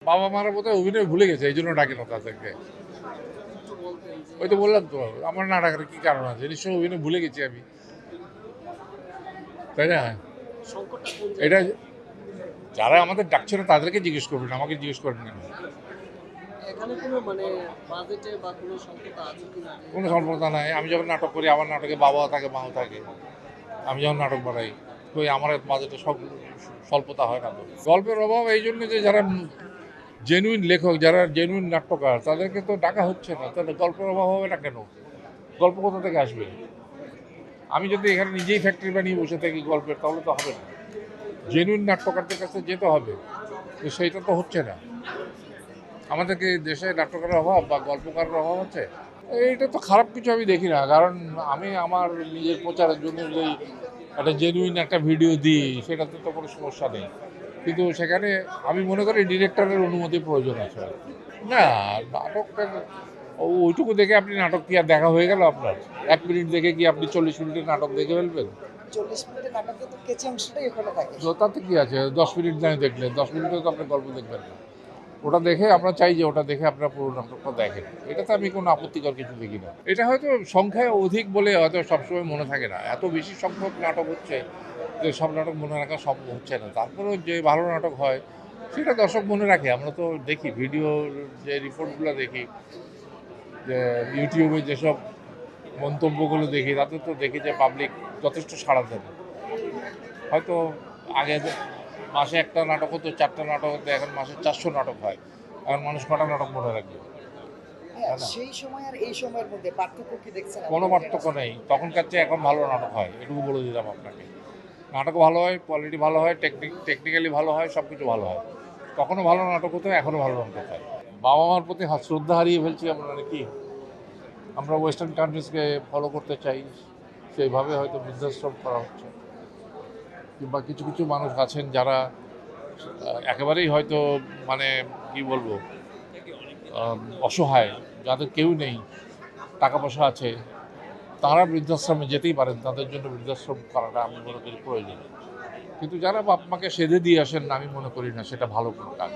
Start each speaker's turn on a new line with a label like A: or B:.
A: বাবা মারা বোধহয় অভিনয় ভুলে গেছে, এই জন্য ডাকে না তাদেরকে। ওই তো বললাম তো, আমার না ডাকার কি কারণ আছে? নিশ্চয়ই অভিনয় ভুলে গেছি আমি, তাই না? এটা যারা আমাদের ডাকছে না তাদেরকে জিজ্ঞেস করবেন, আমাকে জিজ্ঞেস করবেন কেন? কোনো স্বল্পতা নাই। আমি যখন নাটক করি, আমার নাটকে বাবাও থাকে, মাও থাকে। আমি যখন নাটক বানাই, তো আমার বাজেটে সব স্বল্পতা হয় না তো। গল্পের অভাব এই জন্য যে যারা জেনুইন লেখক, যারা জেনুইন নাট্যকার, তাদেরকে তো ডাকা হচ্ছে না। তাহলে গল্পের অভাব হবে না কেন? গল্প কোথা থেকে আসবে? আমি যদি এখানে নিজেই ফ্যাক্টরি বানিয়ে বসে থাকি গল্পের, তাহলে তো হবে না। জেনুইন নাট্যকারদের কাছে যেতে হবে, তো সেইটা তো হচ্ছে না। আমাদেরকে দেশে নাট্যকারের অভাব বা গল্পকারের অভাব আছে? এইটা তো খারাপ কিছু আমি দেখি না, কারণ আমি আমার নিজের প্রচারের জন্য যদি একটা জেনুইন একটা ভিডিও দিই, সেটাতে তো কোনো সমস্যা নেই। কিন্তু সেখানে আমি মনে করি ডিরেক্টরের অনুমতির প্রয়োজন আছে। না, নাটকটা ওইটুকু দেখে আপনি নাটক কি আর দেখা হয়ে গেল আপনার? 1 মিনিট দেখে কি আপনি 40 মিনিটের নাটক দেখে ফেলবেন?
B: 40 মিনিটের নাটকে তো কেঁচে অংশটাই ওখানে থাকে।
A: তো তাতে কি আছে? 10 মিনিট না দেখলেন, 10 মিনিটে তো আপনি গল্প দেখবেন না। ওটা দেখে আমরা চাই যে ওটা দেখে আপনারা পুরো নাটকটা দেখেন। এটাতে আমি কোনো আপত্তিকর কিছু দেখি না। এটা হয়তো সংখ্যায় অধিক বলে হয়তো সবসময় মনে থাকে না। এত বেশি সংখ্যক নাটক হচ্ছে যে সব নাটক মনে রাখা সম্ভব হচ্ছে না। তারপরেও যে ভালো নাটক হয় সেটা দর্শক মনে রাখে। আমরা তো দেখি ভিডিওর যে রিপোর্টগুলো দেখি, যে ইউটিউবে যেসব মন্তব্যগুলো দেখি, তাতে তো দেখি যে পাবলিক যথেষ্ট সাড়া দেয়। হয়তো আগে মাসে একটা নাটক হতো, 4টা নাটক হতো, এখন মাসে 400 নাটক হয়। এখন মানুষ কটা নাটক মনে রাখবে?
B: হ্যাঁ, সেই সময় আর এই সময়ের মধ্যে পার্থক্য কি দেখছেন?
A: কোনো পার্থক্য নেই। তখনকার চেয়ে এখন ভালো নাটক হয়, এটুকু বলে দিলাম আপনাকে। নাটক ভালো হয়, কোয়ালিটি ভালো হয়, টেকনিক্যালি ভালো হয়, সব কিছু ভালো হয়। তখনও ভালো নাটক হতো, এখনও ভালো নাটক হয়। বাবা মার প্রতি শ্রদ্ধা হারিয়ে ফেলছি আমরা নাকি? আমরা ওয়েস্টার্ন কান্ট্রিজকে ফলো করতে চাই, সেইভাবে হয়তো বৃদ্ধাশ্রম করা হচ্ছে। কিংবা কিছু কিছু মানুষ আছেন যারা একেবারেই হয়তো মানে কি বলবো, অসহায়, যাদের কেউ নেই, টাকা পয়সা আছে, তারা বৃদ্ধাশ্রমে যেতেই পারেন। তাদের জন্য বৃদ্ধাশ্রম করাটা আমি মনে করি প্রয়োজন। কিন্তু যারা বাপ মাকে সেধে দিয়ে আসেন, আমি মনে করি না সেটা ভালো কোনো কাজ।